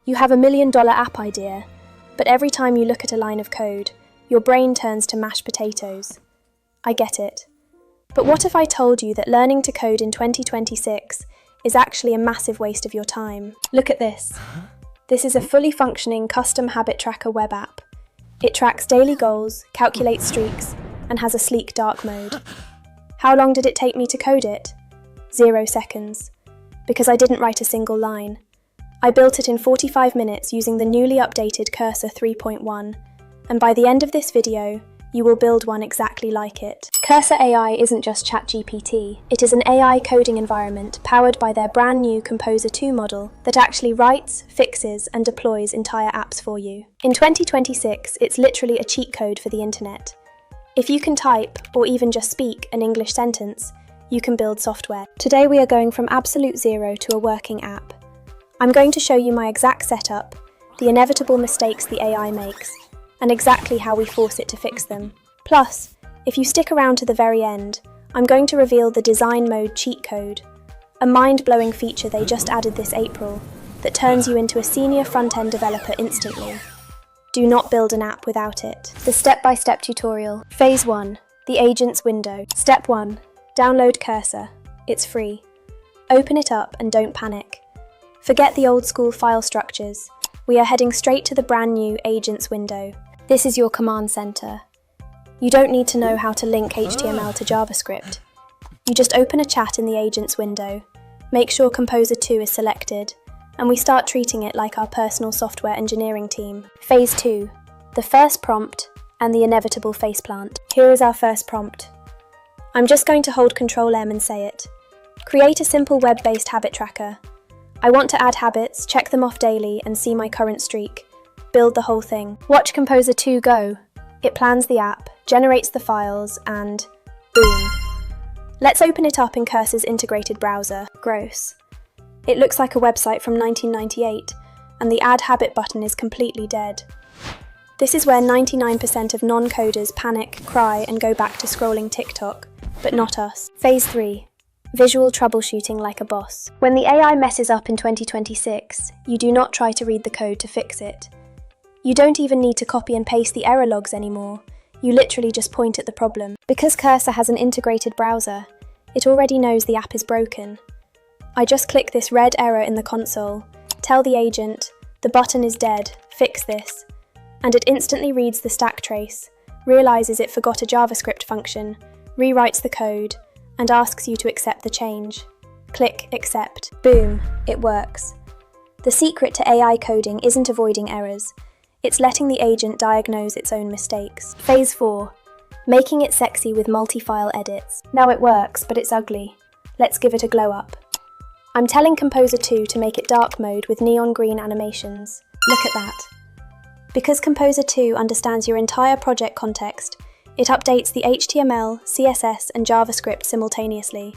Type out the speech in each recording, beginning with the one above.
You have $1 million app idea, but every time you look at a line of code, your brain turns to mashed potatoes. I get it. But what if I told you that learning to code in 2026 is actually a massive waste of your time? Look at this. This is a fully functioning custom habit tracker web app. It tracks daily goals, calculates streaks, and has a sleek dark mode. How long did it take me to code it? 0 seconds. Because I didn't write a single line. I built it in 45 minutes using the newly updated Cursor 3.1, and by the end of this video, you will build one exactly like it. Cursor AI isn't just ChatGPT, it is an AI coding environment powered by their brand new Composer 2 model that actually writes, fixes, and deploys entire apps for you. In 2026, it's literally a cheat code for the internet. If you can type, or even just speak, an English sentence, you can build software. Today we are going from absolute zero to a working app. I'm going to show you my exact setup, the inevitable mistakes the AI makes, and exactly how we force it to fix them. Plus, if you stick around to the very end, I'm going to reveal the design mode cheat code, a mind-blowing feature they just added this April that turns you into a senior front-end developer instantly. Do not build an app without it. The step-by-step tutorial. Phase 1. The agents window. Step 1. Download Cursor. It's free. Open it up and don't panic. Forget the old-school file structures. We are heading straight to the brand new Agents window. This is your command center. You don't need to know how to link HTML to JavaScript. You just open a chat in the Agents window, make sure Composer 2 is selected, and we start treating it like our personal software engineering team. Phase 2. The first prompt and the inevitable faceplant. Here is our first prompt. I'm just going to hold Ctrl-M and say it. Create a simple web-based habit tracker. I want to add habits, check them off daily, and see my current streak. Build the whole thing. Watch Composer 2 go. It plans the app, generates the files, and boom. Let's open it up in Cursor's integrated browser. Gross. It looks like a website from 1998, and the Add Habit button is completely dead. This is where 99% of non-coders panic, cry, and go back to scrolling TikTok, but not us. Phase 3. Visual troubleshooting like a boss. When the AI messes up in 2026, you do not try to read the code to fix it. You don't even need to copy and paste the error logs anymore. You literally just point at the problem. Because Cursor has an integrated browser, it already knows the app is broken. I just click this red error in the console, tell the agent, the button is dead, fix this, and it instantly reads the stack trace, realizes it forgot a JavaScript function, rewrites the code, and asks you to accept the change. Click Accept. Boom, it works. The secret to AI coding isn't avoiding errors, it's letting the agent diagnose its own mistakes. Phase 4. Making it sexy with multi-file edits. Now it works, but it's ugly. Let's give it a glow up. I'm telling Composer 2 to make it dark mode with neon green animations. Look at that. Because Composer 2 understands your entire project context, it updates the HTML, CSS, and JavaScript simultaneously.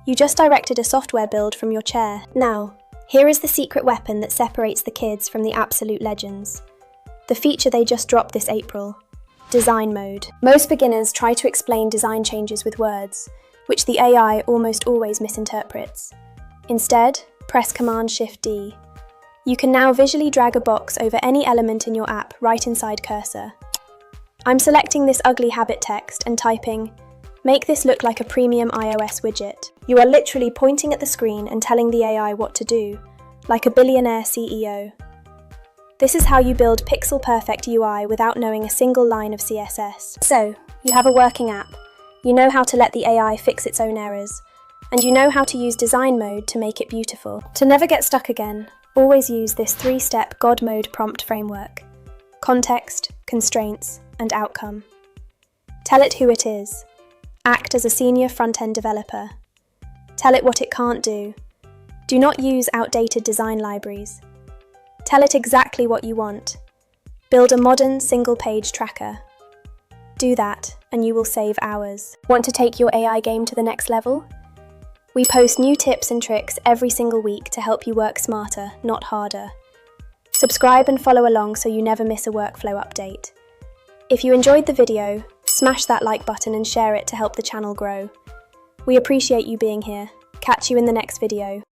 You just directed a software build from your chair. Now, here is the secret weapon that separates the kids from the absolute legends. The feature they just dropped this April. Design mode. Most beginners try to explain design changes with words, which the AI almost always misinterprets. Instead, press Command-Shift-D. You can now visually drag a box over any element in your app right inside Cursor. I'm selecting this ugly habit text and typing, "Make this look like a premium iOS widget." You are literally pointing at the screen and telling the AI what to do, like a billionaire CEO. This is how you build pixel-perfect UI without knowing a single line of CSS. So, you have a working app, you know how to let the AI fix its own errors, and you know how to use design mode to make it beautiful. To never get stuck again, always use this 3-step God mode prompt framework. Context, constraints, and outcome. Tell it who it is. Act as a senior front-end developer. Tell it what it can't do. Do not use outdated design libraries. Tell it exactly what you want. Build a modern, single-page tracker. Do that, and you will save hours. Want to take your AI game to the next level? We post new tips and tricks every single week to help you work smarter, not harder. Subscribe and follow along so you never miss a workflow update. If you enjoyed the video, smash that like button and share it to help the channel grow. We appreciate you being here. Catch you in the next video.